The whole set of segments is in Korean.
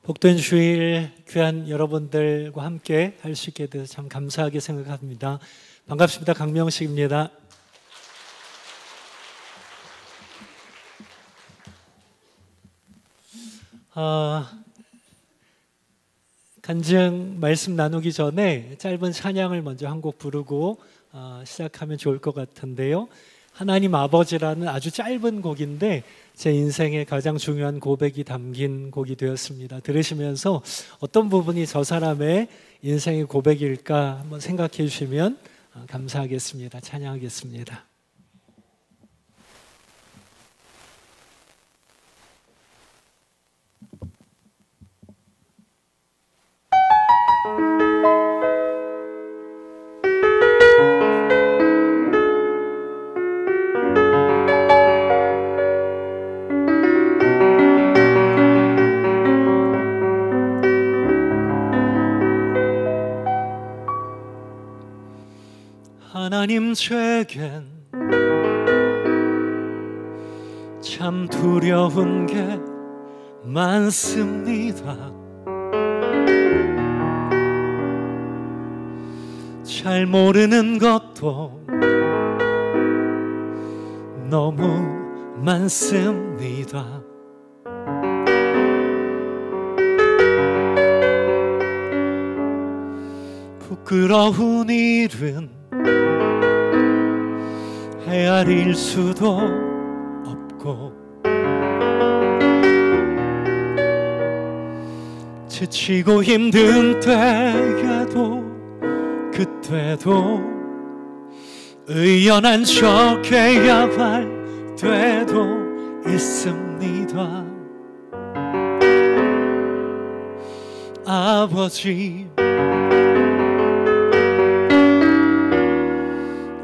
복된 주일 귀한 여러분들과 함께 할 수 있게 돼서 참 감사하게 생각합니다. 반갑습니다. 강명식입니다. 간증 말씀 나누기 전에 짧은 찬양을 먼저 한 곡 부르고 시작하면 좋을 것 같은데요. 하나님 아버지라는 아주 짧은 곡인데 제 인생의 가장 중요한 고백이 담긴 곡이 되었습니다. 들으시면서 어떤 부분이 저 사람의 인생의 고백일까 한번 생각해 주시면 감사하겠습니다. 찬양하겠습니다. 하나님 제겐 참 두려운 게 많습니다. 잘 모르는 것도 너무 많습니다. 부끄러운 일은 헤아릴 수도 없고 지치고 힘든 때에도 그때도 의연한 척해야 할 때도 있습니다. 아버지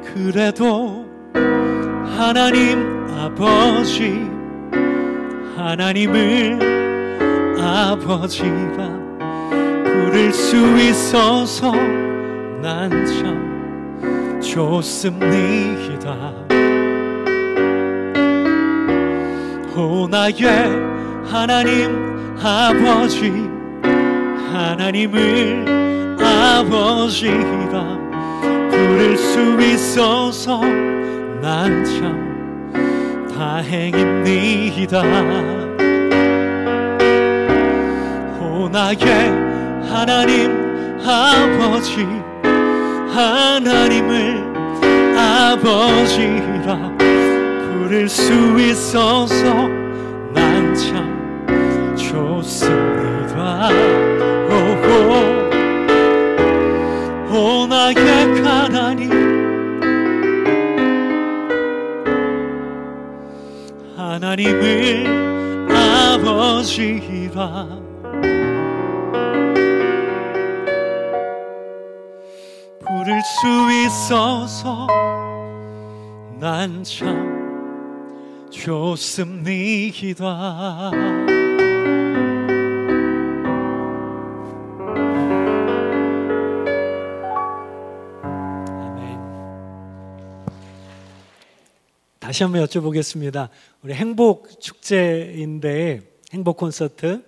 그래도 하나님 아버지 하나님을 아버지라 부를 수 있어서 난 참 좋습니다. 오 나의 하나님 아버지 하나님을 아버지라 부를 수 있어서 난 참 다행입니다. 오 나의 하나님 아버지 하나님을 아버지라 부를 수 있어서 난 참 좋습니다. 오 나의 하나님 하나님을 아버지라 부를 수 있어서 난 참 좋습니다. 다시 한번 여쭤보겠습니다. 우리 행복 축제인데 행복 콘서트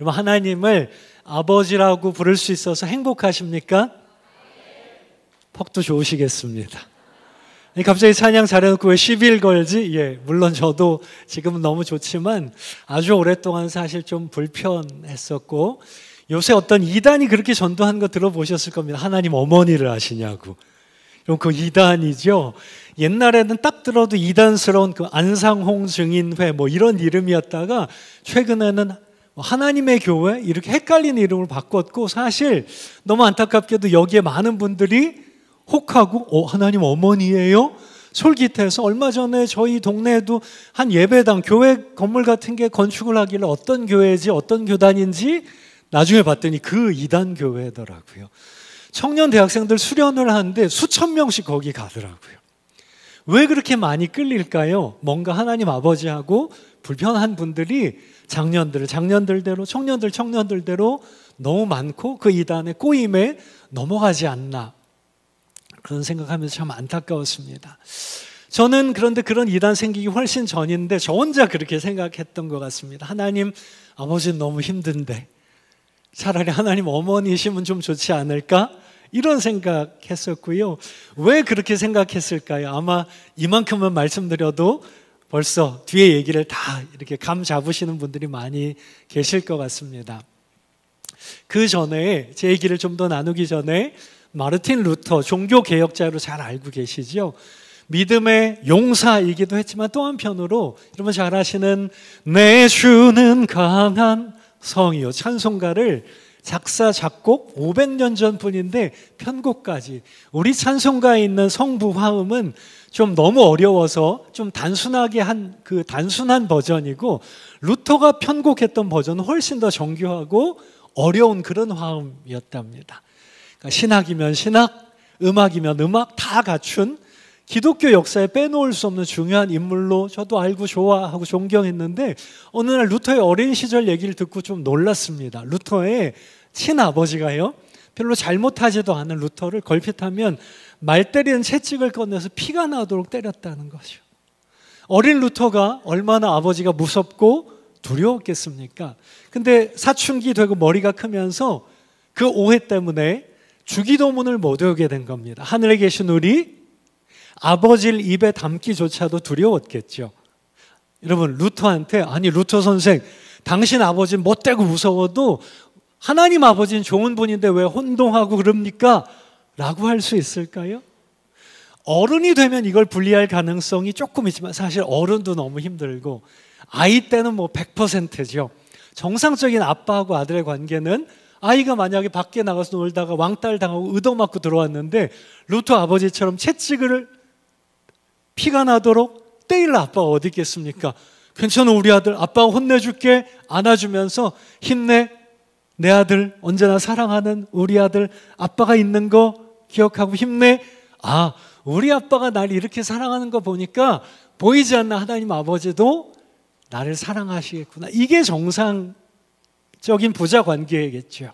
여러분 하나님을 아버지라고 부를 수 있어서 행복하십니까? 퍽도 좋으시겠습니다. 갑자기 찬양 잘해놓고 왜 10일 걸지? 예, 물론 저도 지금은 너무 좋지만 아주 오랫동안 사실 좀 불편했었고 요새 어떤 이단이 그렇게 전도한 거 들어보셨을 겁니다. 하나님 어머니를 아시냐고. 그럼 그 이단이죠. 옛날에는 딱 들어도 이단스러운 그 안상홍 증인회 뭐 이런 이름이었다가 최근에는 하나님의 교회 이렇게 헷갈리는 이름을 바꿨고 사실 너무 안타깝게도 여기에 많은 분들이 혹하고 하나님 어머니예요? 솔깃해서 얼마 전에 저희 동네에도 한 예배당 교회 건물 같은 게 건축을 하길래 어떤 교회지 어떤 교단인지 나중에 봤더니 그 이단 교회더라고요. 청년 대학생들 수련을 하는데 수천 명씩 거기 가더라고요. 왜 그렇게 많이 끌릴까요? 뭔가 하나님 아버지하고 불편한 분들이 장년들대로 청년들대로 너무 많고 그 이단의 꼬임에 넘어가지 않나 그런 생각하면서 참 안타까웠습니다. 저는 그런데 그런 이단 생기기 훨씬 전인데 저 혼자 그렇게 생각했던 것 같습니다. 하나님, 아버지는 너무 힘든데 차라리 하나님 어머니시면 좀 좋지 않을까? 이런 생각했었고요. 왜 그렇게 생각했을까요? 아마 이만큼만 말씀드려도 벌써 뒤에 얘기를 다 이렇게 감 잡으시는 분들이 많이 계실 것 같습니다. 그 전에 제 얘기를 좀 더 나누기 전에 마르틴 루터 종교개혁자로 잘 알고 계시죠? 믿음의 용사이기도 했지만 또 한편으로 여러분 잘 아시는 내 주는 강한 성이요 찬송가를 작사 작곡 500년 전뿐인데 편곡까지 우리 찬송가에 있는 성부 화음은 좀 너무 어려워서 좀 단순하게 한 그 단순한 버전이고 루터가 편곡했던 버전은 훨씬 더 정교하고 어려운 그런 화음이었답니다. 그러니까 신학이면 신학, 음악이면 음악 다 갖춘 기독교 역사에 빼놓을 수 없는 중요한 인물로 저도 알고 좋아하고 존경했는데 어느 날 루터의 어린 시절 얘기를 듣고 좀 놀랐습니다. 루터의 친아버지가요, 별로 잘못하지도 않은 루터를 걸핏하면 말 때리는 채찍을 꺼내서 피가 나도록 때렸다는 거죠. 어린 루터가 얼마나 아버지가 무섭고 두려웠겠습니까? 근데 사춘기 되고 머리가 크면서 그 오해 때문에 주기도문을 못 외우게 된 겁니다. 하늘에 계신 우리 아버지를 입에 담기조차도 두려웠겠죠. 여러분, 루터한테 아니 루터 선생, 당신 아버지는 못되고 무서워도 하나님 아버지는 좋은 분인데 왜 혼동하고 그럽니까? 라고 할 수 있을까요? 어른이 되면 이걸 분리할 가능성이 조금 있지만 사실 어른도 너무 힘들고 아이 때는 뭐 100%죠. 정상적인 아빠하고 아들의 관계는 아이가 만약에 밖에 나가서 놀다가 왕따를 당하고 의도맞고 들어왔는데 루터 아버지처럼 채찍을 피가 나도록 때릴 아빠가 어디 있겠습니까? 괜찮아 우리 아들, 아빠가 혼내줄게 안아주면서 힘내, 내 아들 언제나 사랑하는 우리 아들, 아빠가 있는 거 기억하고 힘내. 아, 우리 아빠가 날 이렇게 사랑하는 거 보니까 보이지 않는 하나님 아버지도 나를 사랑하시겠구나. 이게 정상적인 부자 관계겠죠.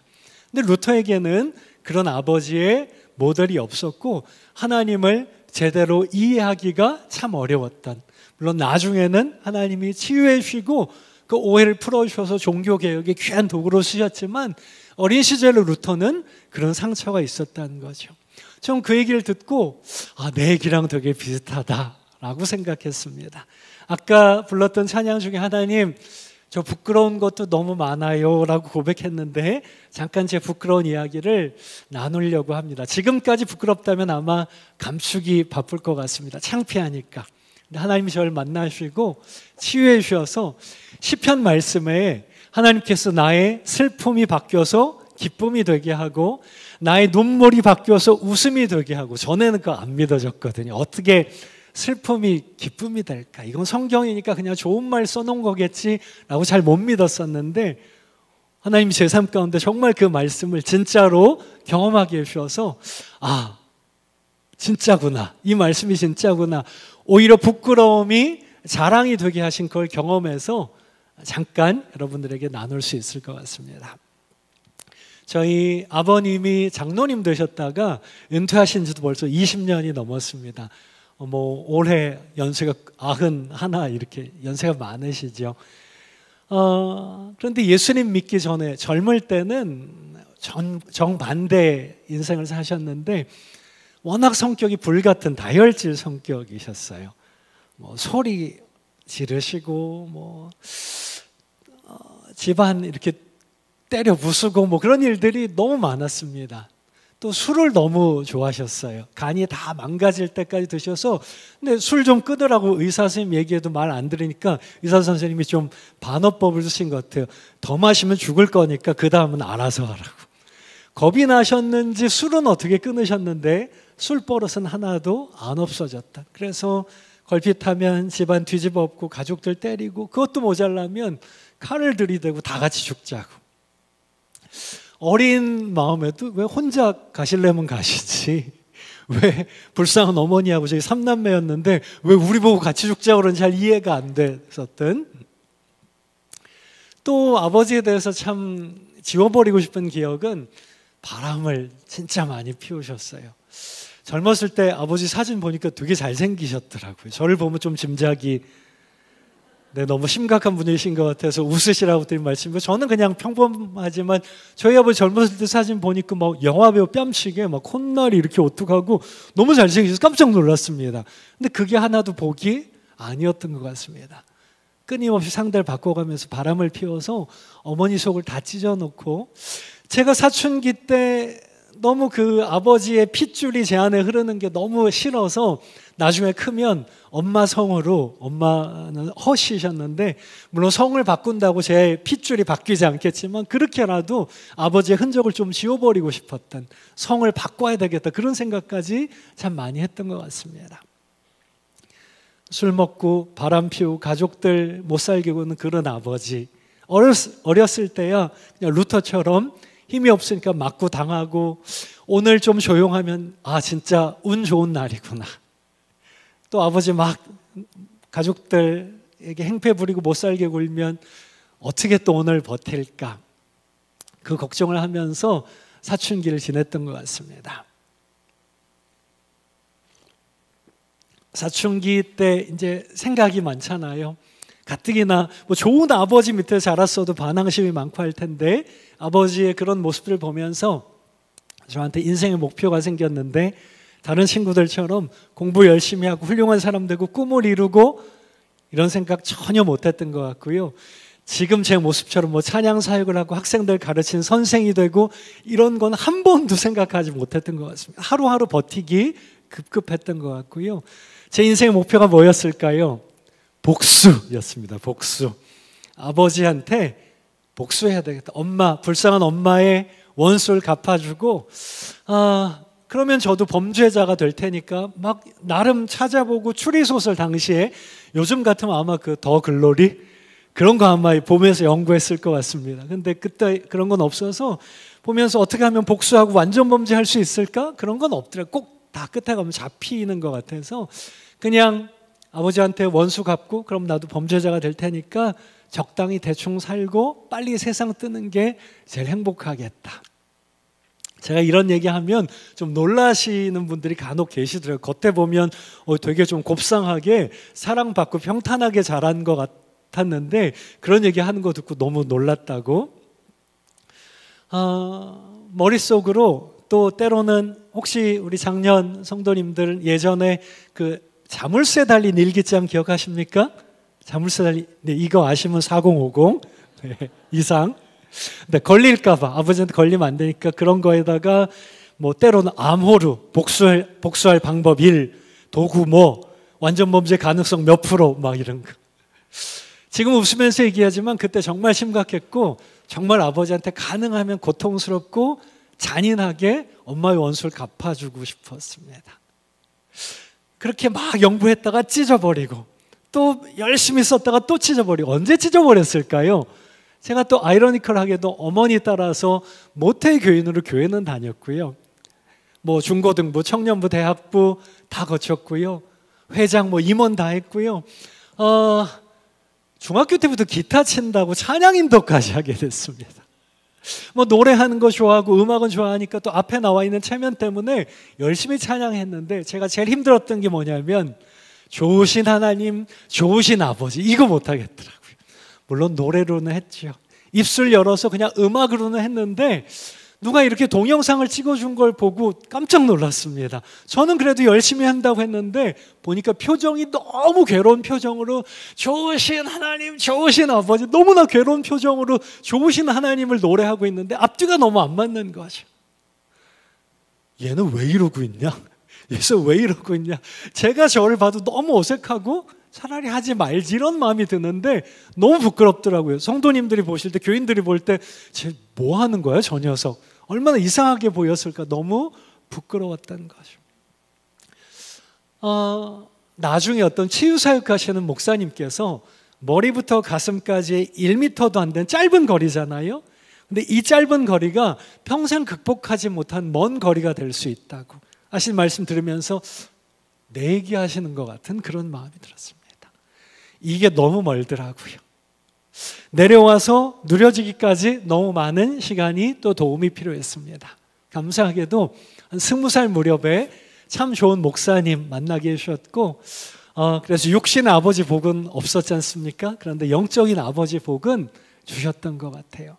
근데 루터에게는 그런 아버지의 모델이 없었고 하나님을 제대로 이해하기가 참 어려웠던, 물론 나중에는 하나님이 치유해 주시고 그 오해를 풀어주셔서 종교개혁의 귀한 도구로 쓰셨지만 어린 시절의 루터는 그런 상처가 있었다는 거죠. 전 그 얘기를 듣고 내 얘기랑 되게 비슷하다라고 생각했습니다. 아까 불렀던 찬양 중에 하나님 저 부끄러운 것도 너무 많아요 라고 고백했는데 잠깐 제 부끄러운 이야기를 나누려고 합니다. 지금까지 부끄럽다면 아마 감추기 바쁠 것 같습니다. 창피하니까. 근데 하나님이 저를 만나시고 치유해 주셔서 시편 말씀에 하나님께서 나의 슬픔이 바뀌어서 기쁨이 되게 하고 나의 눈물이 바뀌어서 웃음이 되게 하고, 전에는 그거 안 믿어졌거든요. 어떻게 슬픔이 기쁨이 될까? 이건 성경이니까 그냥 좋은 말 써놓은 거겠지라고 잘 못 믿었었는데 하나님이 제 삶 가운데 정말 그 말씀을 진짜로 경험하게 해주셔서 진짜구나, 이 말씀이 진짜구나, 오히려 부끄러움이 자랑이 되게 하신 걸 경험해서 잠깐 여러분들에게 나눌 수 있을 것 같습니다. 저희 아버님이 장로님 되셨다가 은퇴하신 지도 벌써 20년이 넘었습니다. 올해 연세가 91 이렇게 연세가 많으시죠. 그런데 예수님 믿기 전에 젊을 때는 정반대 인생을 사셨는데 워낙 성격이 불같은 다혈질 성격이셨어요. 소리 지르시고 집안 이렇게 때려 부수고 그런 일들이 너무 많았습니다. 또 술을 너무 좋아하셨어요. 간이 다 망가질 때까지 드셔서, 근데 술 좀 끊으라고 의사 선생님 얘기해도 말 안 들으니까 의사 선생님이 좀 반어법을 쓰신 것 같아요. 더 마시면 죽을 거니까 그 다음은 알아서 하라고. 겁이 나셨는지 술은 어떻게 끊으셨는데 술 버릇은 하나도 안 없어졌다. 그래서 걸핏하면 집안 뒤집어 엎고 가족들 때리고, 그것도 모자라면 칼을 들이대고 다 같이 죽자고. 어린 마음에도 왜 혼자 가실래면 가시지, 왜 불쌍한 어머니하고 저희 3남매였는데 왜 우리 보고 같이 죽자고 그런지 잘 이해가 안 됐었던, 또 아버지에 대해서 참 지워버리고 싶은 기억은 바람을 진짜 많이 피우셨어요. 젊었을 때 아버지 사진 보니까 되게 잘생기셨더라고요. 저를 보면 좀 짐작이 너무 심각한 분이신 것 같아서 웃으시라고 드린 말씀이고, 저는 그냥 평범하지만 저희 아버지 젊었을 때 사진 보니까 막 영화배우 뺨치게 막 콧날이 이렇게 오뚝하고 너무 잘생기셔서 깜짝 놀랐습니다. 근데 그게 하나도 복이 아니었던 것 같습니다. 끊임없이 상대를 바꿔가면서 바람을 피워서 어머니 속을 다 찢어놓고, 제가 사춘기 때 너무 그 아버지의 핏줄이 제 안에 흐르는 게 너무 싫어서 나중에 크면 엄마 성으로, 엄마는 허씨셨는데 물론 성을 바꾼다고 제 핏줄이 바뀌지 않겠지만 그렇게라도 아버지의 흔적을 좀 지워버리고 싶었던, 성을 바꿔야 되겠다 그런 생각까지 참 많이 했던 것 같습니다. 술 먹고 바람 피우고 가족들 못 살게 구는 그런 아버지, 어렸을 때야 그냥 루터처럼 힘이 없으니까 맞고 당하고, 오늘 좀 조용하면 아 진짜 운 좋은 날이구나, 또 아버지 막 가족들에게 행패 부리고 못 살게 굴면 어떻게 또 오늘 버틸까, 그 걱정을 하면서 사춘기를 지냈던 것 같습니다. 사춘기 때 이제 생각이 많잖아요. 가뜩이나 뭐 좋은 아버지 밑에 자랐어도 반항심이 많고 할 텐데, 아버지의 그런 모습들을 보면서 저한테 인생의 목표가 생겼는데, 다른 친구들처럼 공부 열심히 하고 훌륭한 사람 되고 꿈을 이루고 이런 생각 전혀 못했던 것 같고요. 지금 제 모습처럼 뭐 찬양 사역을 하고 학생들 가르치는 선생이 되고 이런 건 한 번도 생각하지 못했던 것 같습니다. 하루하루 버티기 급급했던 것 같고요. 제 인생의 목표가 뭐였을까요? 복수였습니다. 복수. 아버지한테 복수해야 되겠다. 불쌍한 엄마의 원수를 갚아주고, 그러면 저도 범죄자가 될 테니까 막 나름 찾아보고 추리소설, 당시에 요즘 같으면 아마 그 더 글로리 그런 거 아마 보면서 연구했을 것 같습니다. 근데 그때 그런 건 없어서 보면서 어떻게 하면 복수하고 완전 범죄할 수 있을까? 그런 건 없더라고요. 꼭 다 끝에 가면 잡히는 것 같아서 그냥 아버지한테 원수 갚고, 그럼 나도 범죄자가 될 테니까 적당히 대충 살고 빨리 세상 뜨는 게 제일 행복하겠다. 제가 이런 얘기하면 좀 놀라시는 분들이 간혹 계시더라고요. 겉에 보면 되게 좀 곱상하게 사랑받고 평탄하게 자란 것 같았는데 그런 얘기하는 거 듣고 너무 놀랐다고. 머릿속으로 또 때로는, 혹시 우리 작년 성도님들 예전에 그 자물쇠 달린 일기장 기억하십니까? 자물쇠 달린, 네, 이거 아시면 4050 이상. 근데 걸릴까봐, 아버지한테 걸리면 안 되니까 그런 거에다가 뭐 때로는 암호로 복수할 방법 1, 도구 뭐, 완전 범죄 가능성 몇 프로, 막 이런 거. 지금 웃으면서 얘기하지만 그때 정말 심각했고, 정말 아버지한테 가능하면 고통스럽고 잔인하게 엄마의 원수를 갚아주고 싶었습니다. 그렇게 막 연구했다가 찢어버리고, 또 열심히 썼다가 또 찢어버리고, 언제 찢어버렸을까요? 제가 또 아이러니컬하게도 어머니 따라서 모태 교인으로 교회는 다녔고요. 뭐 중고등부, 청년부, 대학부 다 거쳤고요. 회장, 뭐 임원 다 했고요. 중학교 때부터 기타 친다고 찬양 인도까지 하게 됐습니다. 뭐 노래하는 거 좋아하고 음악은 좋아하니까 또 앞에 나와 있는 체면 때문에 열심히 찬양했는데, 제가 제일 힘들었던 게 뭐냐면 좋으신 하나님, 좋으신 아버지, 이거 못하겠더라고요. 물론 노래로는 했죠. 입술 열어서 그냥 음악으로는 했는데 누가 이렇게 동영상을 찍어준 걸 보고 깜짝 놀랐습니다. 저는 그래도 열심히 한다고 했는데 보니까 표정이 너무 괴로운 표정으로, 좋으신 하나님, 좋으신 아버지, 너무나 괴로운 표정으로 좋으신 하나님을 노래하고 있는데 앞뒤가 너무 안 맞는 거죠. 얘는 왜 이러고 있냐? 얘서 왜 이러고 있냐? 제가 저를 봐도 너무 어색하고 차라리 하지 말지 이런 마음이 드는데 너무 부끄럽더라고요. 성도님들이 보실 때, 교인들이 볼 때 쟤 뭐 하는 거야 저 녀석, 얼마나 이상하게 보였을까, 너무 부끄러웠던 거죠. 나중에 어떤 치유사역 하시는 목사님께서 머리부터 가슴까지 1m도 안 된 짧은 거리잖아요. 근데 이 짧은 거리가 평생 극복하지 못한 먼 거리가 될 수 있다고 하신 말씀 들으면서 내 얘기하시는 것 같은 그런 마음이 들었습니다. 이게 너무 멀더라고요. 내려와서 누려지기까지 너무 많은 시간이 또 도움이 필요했습니다. 감사하게도 한 20살 무렵에 참 좋은 목사님 만나게 해주셨고, 그래서 육신의 아버지 복은 없었지 않습니까? 그런데 영적인 아버지 복은 주셨던 것 같아요.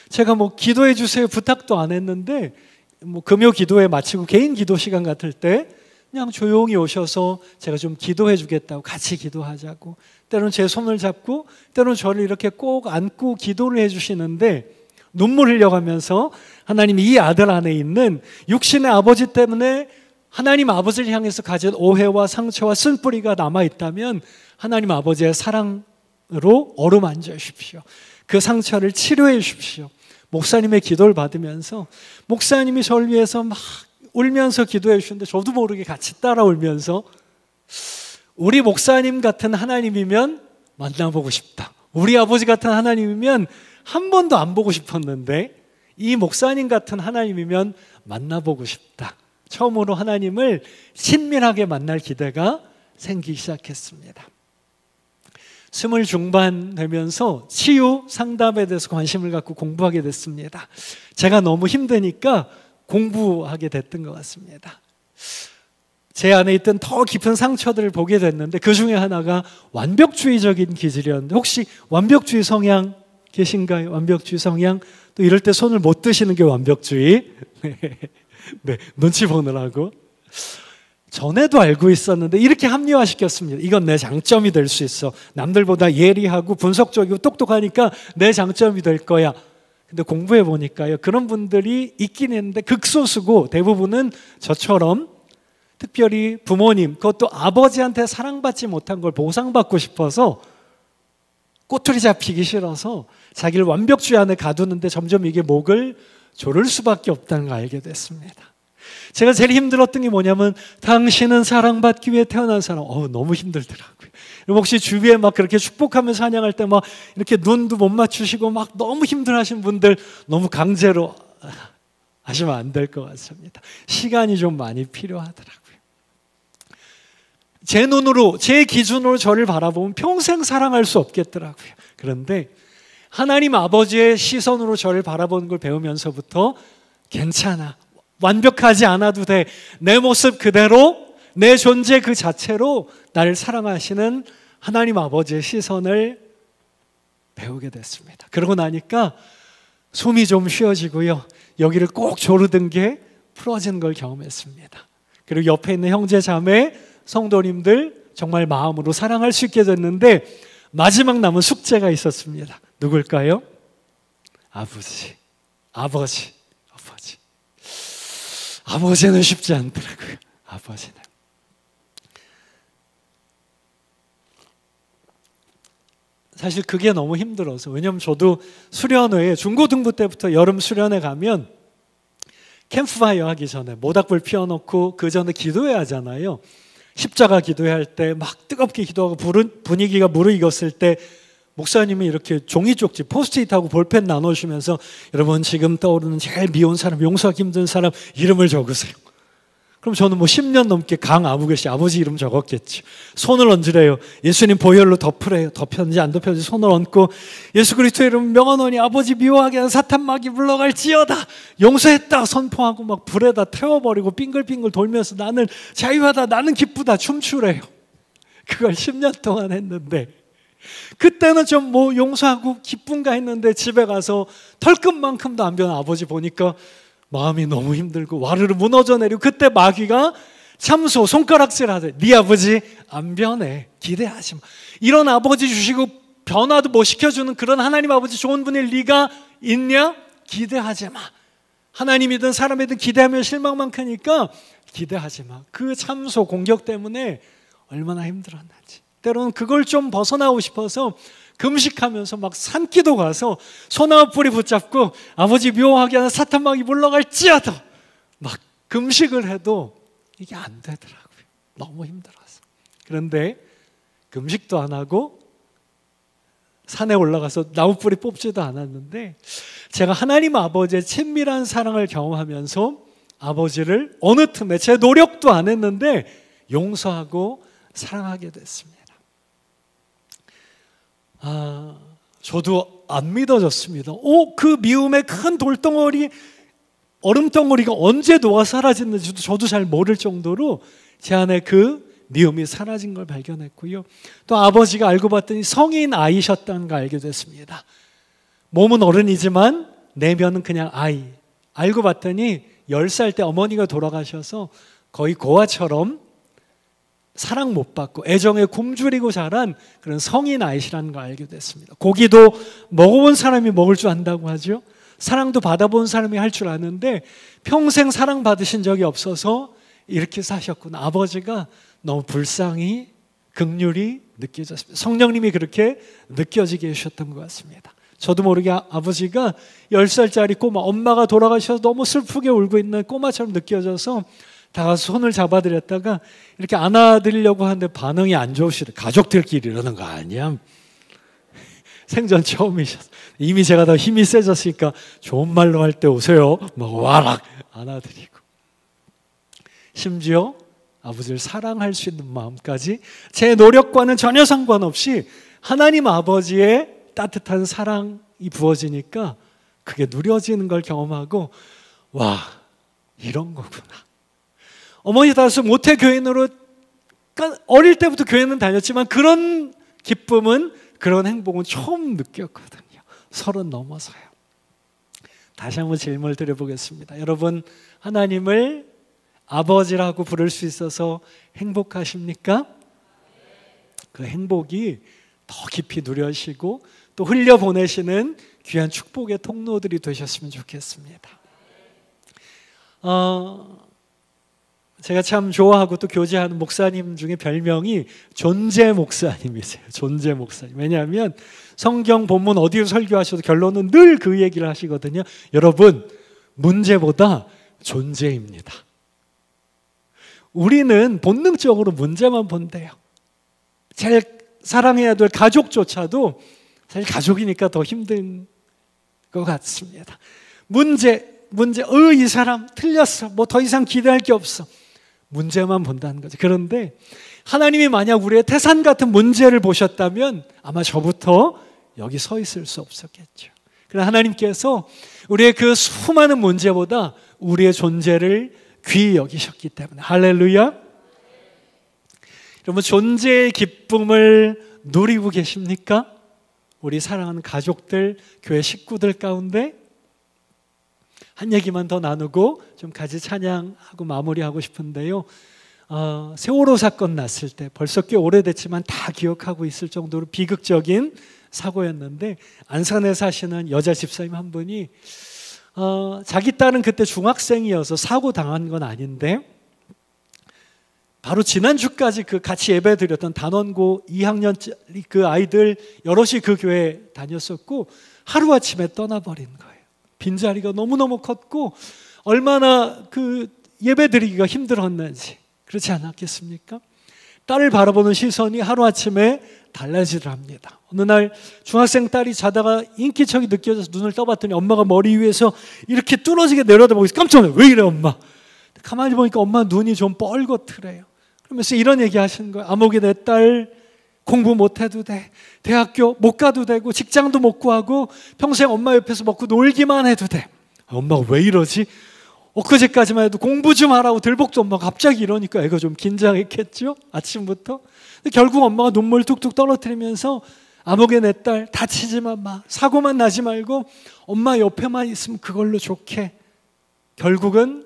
제가 뭐 기도해 주세요 부탁도 안 했는데, 뭐 금요 기도회 마치고 개인 기도 시간 같을 때 그냥 조용히 오셔서 제가 좀 기도해 주겠다고 같이 기도하자고, 때로는 제 손을 잡고 때로는 저를 이렇게 꼭 안고 기도를 해 주시는데, 눈물 흘려가면서 하나님이 이 아들 안에 있는 육신의 아버지 때문에 하나님 아버지를 향해서 가진 오해와 상처와 쓴뿌리가 남아있다면 하나님 아버지의 사랑으로 어루만져 주십시오. 그 상처를 치료해 주십시오. 목사님의 기도를 받으면서 목사님이 저를 위해서 막 울면서 기도해 주시는데 저도 모르게 같이 따라 울면서, 우리 목사님 같은 하나님이면 만나보고 싶다. 우리 아버지 같은 하나님이면 한 번도 안 보고 싶었는데 이 목사님 같은 하나님이면 만나보고 싶다. 처음으로 하나님을 친밀하게 만날 기대가 생기기 시작했습니다. 20 중반 되면서 치유 상담에 대해서 관심을 갖고 공부하게 됐습니다. 제가 너무 힘드니까 공부하게 됐던 것 같습니다. 제 안에 있던 더 깊은 상처들을 보게 됐는데 그 중에 하나가 완벽주의적인 기질이었는데, 혹시 완벽주의 성향 계신가요? 완벽주의 성향? 또 이럴 때 손을 못 드시는 게 완벽주의. 네, 눈치 보느라고. 전에도 알고 있었는데 이렇게 합리화시켰습니다. 이건 내 장점이 될 수 있어. 남들보다 예리하고 분석적이고 똑똑하니까 내 장점이 될 거야. 근데 공부해 보니까요, 그런 분들이 있긴 있는데 극소수고, 대부분은 저처럼 특별히 부모님, 그것도 아버지한테 사랑받지 못한 걸 보상받고 싶어서, 꼬투리 잡히기 싫어서 자기를 완벽주의 안에 가두는데 점점 이게 목을 조를 수밖에 없다는 걸 알게 됐습니다. 제가 제일 힘들었던 게 뭐냐면, 당신은 사랑받기 위해 태어난 사람. 너무 힘들더라고요. 혹시 주위에 막 그렇게 축복하면서 찬양할 때 막 이렇게 눈도 못 맞추시고 막 너무 힘들어하시는 분들, 너무 강제로 하시면 안 될 것 같습니다. 시간이 좀 많이 필요하더라고요. 제 눈으로, 제 기준으로 저를 바라보면 평생 사랑할 수 없겠더라고요. 그런데 하나님 아버지의 시선으로 저를 바라보는 걸 배우면서부터 괜찮아, 완벽하지 않아도 돼, 내 모습 그대로, 내 존재 그 자체로 나를 사랑하시는 하나님 아버지의 시선을 배우게 됐습니다. 그러고 나니까 숨이 좀 쉬어지고요, 여기를 꼭 조르던 게 풀어진 걸 경험했습니다. 그리고 옆에 있는 형제 자매 성도님들 정말 마음으로 사랑할 수 있게 됐는데, 마지막 남은 숙제가 있었습니다. 누굴까요? 아버지. 아버지는 쉽지 않더라고요. 아버지는. 사실 그게 너무 힘들어서, 왜냐하면 저도 수련회에 중고등부 때부터 여름 수련회 가면 캠프파이어 하기 전에 모닥불 피워놓고 그 전에 기도해야 하잖아요. 십자가 기도해야 할 때 막 뜨겁게 기도하고 분위기가 무르익었을 때 목사님이 이렇게 종이 쪽지, 포스트잇하고 볼펜 나눠주시면서, 여러분 지금 떠오르는 제일 미운 사람, 용서하기 힘든 사람 이름을 적으세요. 그럼 저는 뭐 10년 넘게 강아무개씨 아버지 이름 적었겠죠. 손을 얹으래요. 예수님 보혈로 덮으래요. 덮였는지 안 덮였는지 손을 얹고, 예수 그리스도의 이름 명하노니 아버지 미워하게 하는 사탄 마귀 물러갈지어다, 용서했다 선포하고 막 불에다 태워버리고 빙글빙글 돌면서 나는 자유하다, 나는 기쁘다 춤추래요. 그걸 10년 동안 했는데, 그때는 좀 뭐 용서하고 기쁜가 했는데 집에 가서 털끝만큼도 안 변한 아버지 보니까 마음이 너무 힘들고 와르르 무너져 내리고, 그때 마귀가 참소 손가락질 하대. 네 아버지 안 변해, 기대하지 마. 이런 아버지 주시고 변화도 못 시켜주는 그런 하나님 아버지 좋은 분일 리가 있냐? 기대하지 마. 하나님이든 사람이든 기대하면 실망만 크니까 기대하지 마. 그 참소 공격 때문에 얼마나 힘들었는지. 때로는 그걸 좀 벗어나고 싶어서 금식하면서 막 산기도 가서 소나무 뿌리 붙잡고 아버지 미워하게 하는 사탄 마귀 물러갈지어다 막 금식을 해도 이게 안 되더라고요. 너무 힘들어서. 그런데 금식도 안 하고 산에 올라가서 나무 뿌리 뽑지도 않았는데, 제가 하나님 아버지의 친밀한 사랑을 경험하면서 아버지를 어느 틈에 제 노력도 안 했는데 용서하고 사랑하게 됐습니다. 저도 안 믿어졌습니다. 그 미움의 큰 돌덩어리 얼음덩어리가 언제 녹아 사라졌는지도 저도 잘 모를 정도로 제 안에 그 미움이 사라진 걸 발견했고요. 또 아버지가 알고 봤더니 성인 아이셨다는 걸 알게 됐습니다. 몸은 어른이지만 내면은 그냥 아이. 알고 봤더니 10살 때 어머니가 돌아가셔서 거의 고아처럼 사랑 못 받고 애정에 굶주리고 자란 그런 성인 아이시라는 걸 알게 됐습니다. 고기도 먹어본 사람이 먹을 줄 안다고 하죠. 사랑도 받아본 사람이 할 줄 아는데 평생 사랑받으신 적이 없어서 이렇게 사셨구나. 아버지가 너무 불쌍히 긍휼이 느껴졌습니다. 성령님이 그렇게 느껴지게 해주셨던 것 같습니다. 저도 모르게 아버지가 10살짜리 꼬마, 엄마가 돌아가셔서 너무 슬프게 울고 있는 꼬마처럼 느껴져서 다가서 손을 잡아드렸다가 이렇게 안아드리려고 하는데 반응이 안 좋으시대. 가족들끼리 이러는 거 아니야? 생전 처음이셨어요. 이미 제가 더 힘이 세졌으니까 좋은 말로 할 때 오세요. 막 와락 안아드리고. 심지어 아버지를 사랑할 수 있는 마음까지 제 노력과는 전혀 상관없이 하나님 아버지의 따뜻한 사랑이 부어지니까 그게 누려지는 걸 경험하고 와, 이런 거구나. 어머니 따라서 모태교인으로 어릴 때부터 교회는 다녔지만 그런 기쁨은, 그런 행복은 처음 느꼈거든요. 30 넘어서요. 다시 한번 질문을 드려보겠습니다. 여러분, 하나님을 아버지라고 부를 수 있어서 행복하십니까? 그 행복이 더 깊이 누려지고 또 흘려보내시는 귀한 축복의 통로들이 되셨으면 좋겠습니다. 제가 참 좋아하고 또 교제하는 목사님 중에 별명이 존재 목사님이세요. 존재 목사님. 왜냐하면 성경 본문 어디로 설교하셔도 결론은 늘 그 얘기를 하시거든요. 여러분, 문제보다 존재입니다. 우리는 본능적으로 문제만 본대요. 제일 사랑해야 될 가족조차도 사실 가족이니까 더 힘든 것 같습니다. 이 사람 틀렸어. 뭐 더 이상 기대할 게 없어. 문제만 본다는 거죠. 그런데 하나님이 만약 우리의 태산 같은 문제를 보셨다면 아마 저부터 여기 서 있을 수 없었겠죠. 그러나 하나님께서 우리의 그 수많은 문제보다 우리의 존재를 귀히 여기셨기 때문에. 할렐루야. 여러분, 존재의 기쁨을 누리고 계십니까? 우리 사랑하는 가족들, 교회 식구들 가운데 한 얘기만 더 나누고 좀 같이 찬양하고 마무리하고 싶은데요. 세월호 사건 났을 때 벌써 꽤 오래됐지만 다 기억하고 있을 정도로 비극적인 사고였는데 안산에 사시는 여자 집사님 한 분이 자기 딸은 그때 중학생이어서 사고 당한 건 아닌데 바로 지난주까지 그 같이 예배 드렸던 단원고 2학년짜리 그 아이들 여럿이 그 교회에 다녔었고 하루아침에 떠나버린 거예요. 빈자리가 너무너무 컸고 얼마나 그 예배 드리기가 힘들었는지. 그렇지 않았겠습니까? 딸을 바라보는 시선이 하루아침에 달라지더랍니다. 어느 날 중학생 딸이 자다가 인기척이 느껴져서 눈을 떠봤더니 엄마가 머리 위에서 이렇게 뚫어지게 내려다보고 있어. 깜짝 놀라요. 왜 이래 엄마? 가만히 보니까 엄마 눈이 좀 뻘겋더래요. 그러면서 이런 얘기 하시는 거예요. 아목이 내 딸 공부 못해도 돼. 대학교 못 가도 되고 직장도 못 구하고 평생 엄마 옆에서 먹고 놀기만 해도 돼. 엄마가 왜 이러지? 엊그제까지만 해도 공부 좀 하라고 들복도 엄마가 갑자기 이러니까 애가 좀 긴장했겠죠? 아침부터. 근데 결국 엄마가 눈물 뚝뚝 떨어뜨리면서 아목의 내 딸 다치지만 마. 사고만 나지 말고 엄마 옆에만 있으면 그걸로 좋게. 결국은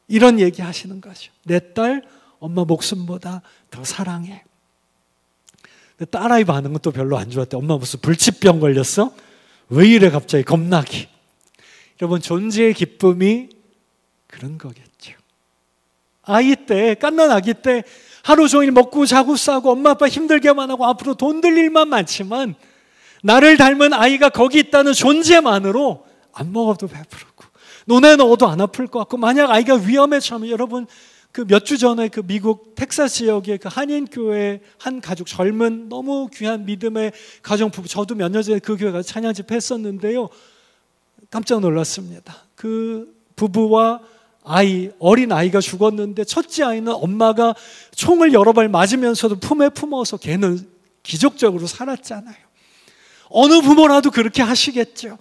이런 얘기 하시는 거죠. 내 딸 엄마 목숨보다 더 사랑해. 근데 딸아이 반응은 또 별로 안 좋았대. 엄마 무슨 불치병 걸렸어? 왜 이래 갑자기 겁나기. 여러분, 존재의 기쁨이 그런 거겠죠. 아이 때, 갓난 아기 때 하루 종일 먹고 자고 싸고 엄마 아빠 힘들게만 하고 앞으로 돈 들 일만 많지만 나를 닮은 아이가 거기 있다는 존재만으로 안 먹어도 배부르고 눈에 넣어도 안 아플 것 같고, 만약 아이가 위험에 처하면, 여러분 그 몇 주 전에 그 미국 텍사스 지역의 그 한인교회 한 가족, 젊은 너무 귀한 믿음의 가정부부, 저도 몇 년 전에 그 교회 가서 찬양 집회 했었는데요. 깜짝 놀랐습니다. 그 부부와 아이, 어린 아이가 죽었는데 첫째 아이는 엄마가 총을 여러 발 맞으면서도 품에 품어서 걔는 기적적으로 살았잖아요. 어느 부모라도 그렇게 하시겠죠.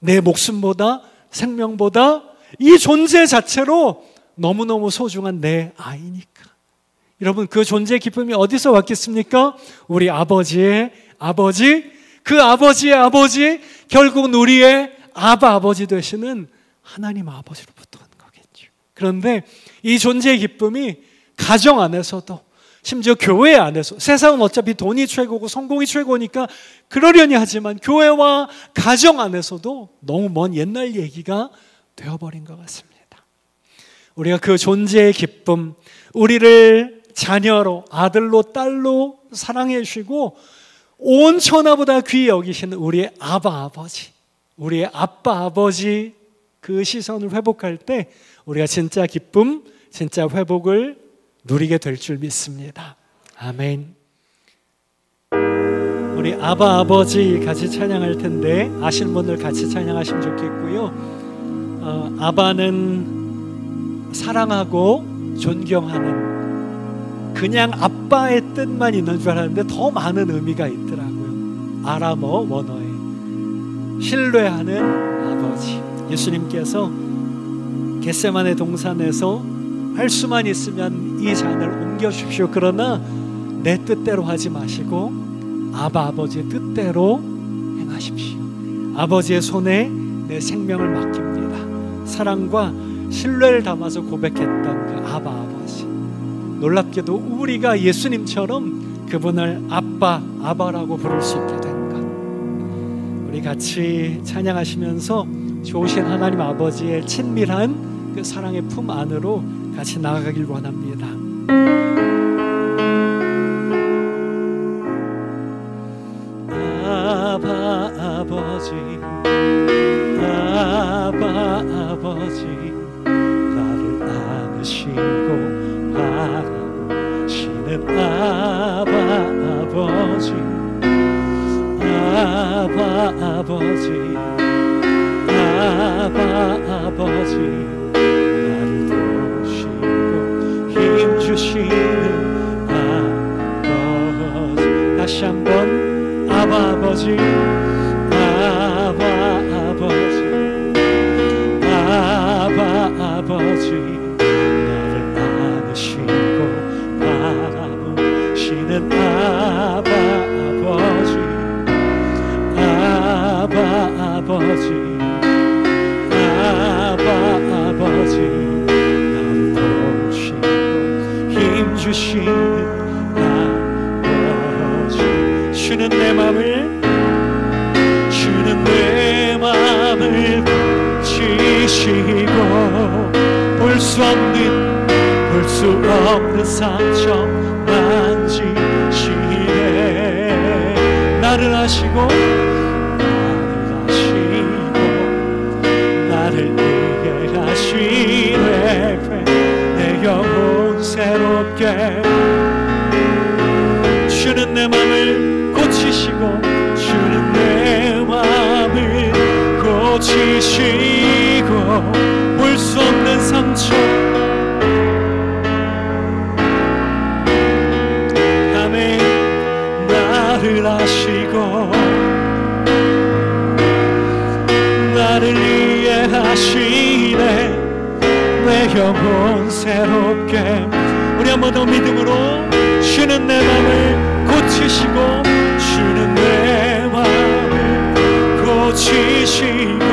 내 목숨보다, 생명보다 이 존재 자체로 너무너무 소중한 내 아이니까. 여러분, 그 존재의 기쁨이 어디서 왔겠습니까? 우리 아버지의 아버지, 그 아버지의 아버지, 결국은 우리의 아버지 되시는 하나님 아버지로부터 온 거겠죠. 그런데 이 존재의 기쁨이 가정 안에서도, 심지어 교회 안에서, 세상은 어차피 돈이 최고고 성공이 최고니까 그러려니 하지만 교회와 가정 안에서도 너무 먼 옛날 얘기가 되어버린 것 같습니다. 우리가 그 존재의 기쁨, 우리를 자녀로, 아들로, 딸로 사랑해 주시고 온 천하보다 귀히 여기시는 우리의 아버지, 우리의 아버지, 그 시선을 회복할 때 우리가 진짜 기쁨, 진짜 회복을 누리게 될 줄 믿습니다. 아멘. 우리 아버지 같이 찬양할 텐데 아시는 분들 같이 찬양하시면 좋겠고요. 아바는 사랑하고 존경하는, 그냥 아빠의 뜻만 있는 줄 알았는데 더 많은 의미가 있더라고요. 아람어 원어에 신뢰하는 아버지. 예수님께서 겟세마네 동산에서 할 수만 있으면 이 잔을 옮겨 주십시오. 그러나 내 뜻대로 하지 마시고 아버지의 뜻대로 행하십시오. 아버지의 손에 내 생명을 맡깁니다. 사랑과 신뢰를 담아서 고백했던 그 아버지. 놀랍게도 우리가 예수님처럼 그분을 아바라고 부를 수 있게 된 것. 우리 같이 찬양하시면서 좋으신 하나님 아버지의 친밀한 그 사랑의 품 안으로 같이 나아가길 원합니다. 아버지, 아버지, 나를 안으시고 바라보시는 아버지, 아버지, 아버지, 나를 도우시고 힘주시는 아버지. 다시 한번 아버지, 아버지, 아버지, 나를 안으시고 바라보시는 아버지, 아버지, 아버지, 나를 도우시고 힘주시는 아버지. 주는 내 맘을, 주는 내 맘을 지시고 볼 수 없는 상처 만지시네. 나를 아시고 나를 이해하시네. 내 영혼 새롭게 주는 내 맘을 고치시고, 주는 내 맘을 고치시고 볼 수 없는 상처, 아멘. 나를 아시고 나를 이해하시네. 내 영혼 새롭게. 우리 한 번 더 믿음으로 주는 내 맘을 고치시고, 주는 내 맘을 고치시고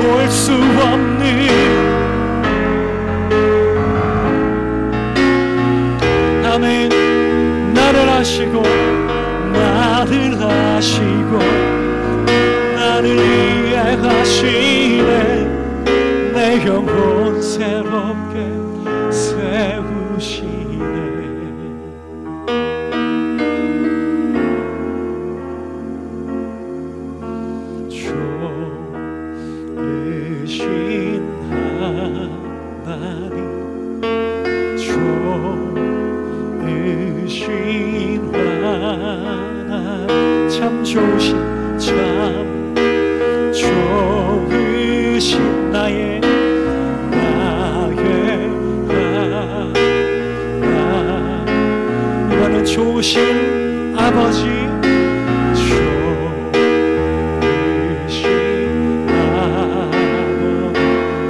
볼 수 없는, 아멘. 나를 아시고 나를 아시고 나를 이해하시네. 내 영혼 새롭게 세우시네. 좋으신 하나님, 좋으신 하나님, 참 좋으신, 참 좋으신 나의 이번엔 좋으신 아버지, 좋으신 아버지,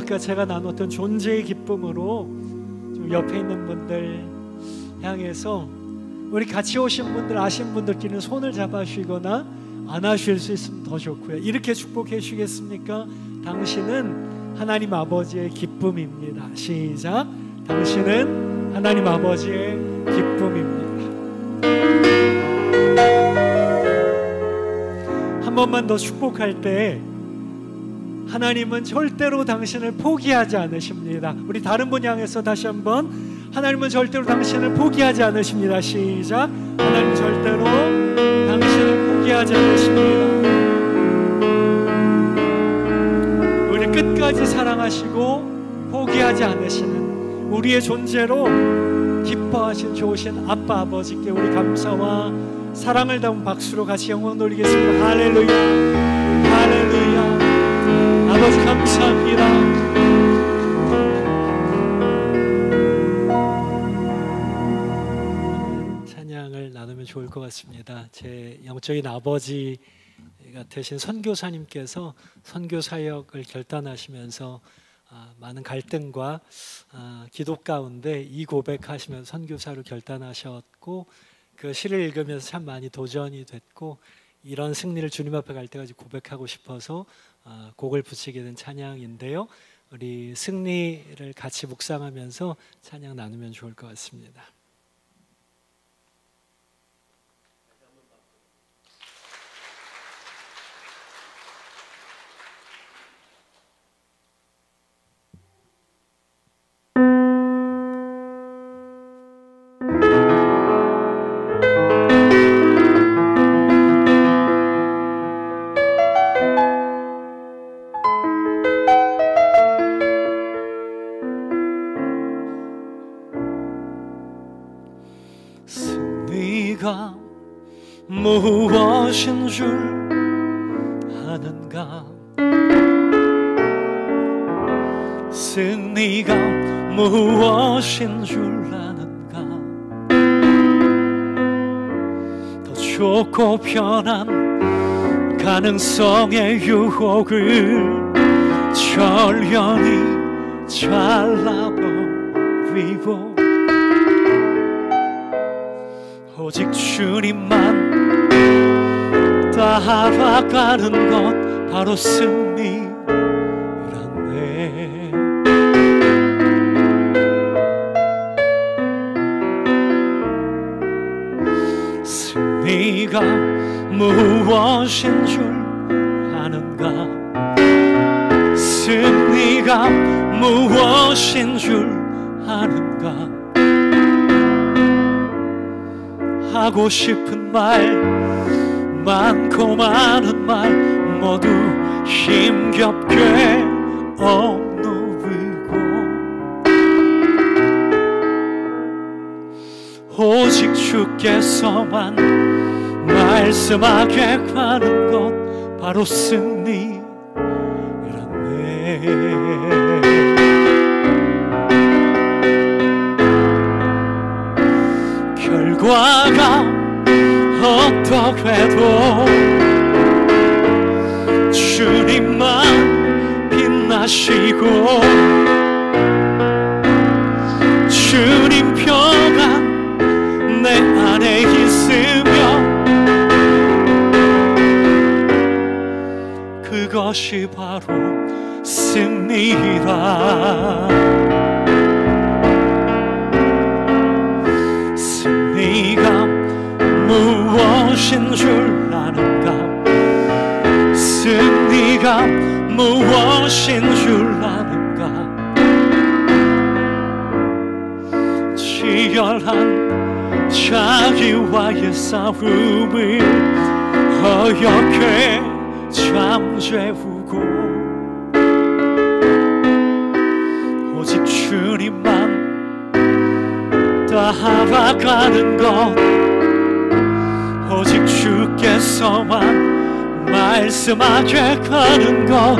아까 제가 나눴던 존재의 기쁨으로 좀 옆에 있는 분들 향해서 우리 같이 오신 분들, 아신 분들끼리는 손을 잡아주시거나 안아주실 수 있으면 더 좋고요. 이렇게 축복해 주시겠습니까? 당신은 하나님 아버지의 기쁨입니다. 시작. 당신은 하나님 아버지의 기쁨입니다. 한 번만 더 축복할 때 하나님은 절대로 당신을 포기하지 않으십니다. 우리 다른 분 향해서 다시 한번, 하나님은 절대로 당신을 포기하지 않으십니다. 시작. 하나님 절대로 당신을 포기하지 않으십니다. 우리를 끝까지 사랑하시고 포기하지 않으시는 우리의 존재로 기뻐하신 좋으신 아빠 아버지께 우리 감사와 사랑을 담은 박수로 같이 영광 돌리겠습니다. 할렐루야, 할렐루야. 아버지 감사합니다. 찬양을 나누면 좋을 것 같습니다. 제 영적인 아버지 같으신 선교사님께서 선교 사역을 결단하시면서 많은 갈등과 기도 가운데 이 고백하시면서 선교사로 결단하셨고, 그 시를 읽으면서 참 많이 도전이 됐고, 이런 승리를 주님 앞에 갈 때까지 고백하고 싶어서 곡을 붙이게 된 찬양인데요. 우리 승리를 같이 묵상하면서 찬양 나누면 좋을 것 같습니다. 무엇인 줄 아는가? 승리가 무엇인 줄 아는가? 더 좋고 편한 가능성의 유혹을 절연히 잘라버리고 오직 주님만 따라가는 것 바로 승리라네. 승리가 무엇인 줄 아는가? 승리가 무엇인 줄 아는가? 하고 싶은 말 많고 많은 말 모두 힘겹게 억누르고 오직 주께서만 말씀하게 하는 것 바로 승리라네. 결과가 어떻게도 주님만 빛나시고 주님 표가 내 안에 있으며 그것이 바로 승리라. 승리가 무엇인 줄 아는가? 승리가 무엇인 줄 아는가? 치열한 자기와의 싸움을 어렵게 잠재우고 오직 주님만 따라가는 것 오직 주께서만 말씀하게 하는 것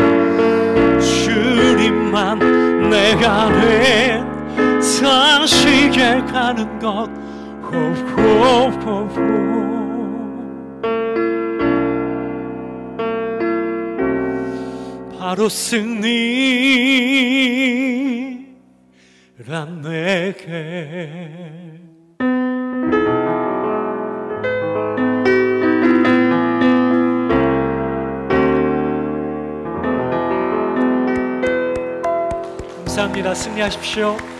주님만 내 안에 사시게 하는 것 바로 승리란 내게. 감사합니다. 승리하십시오.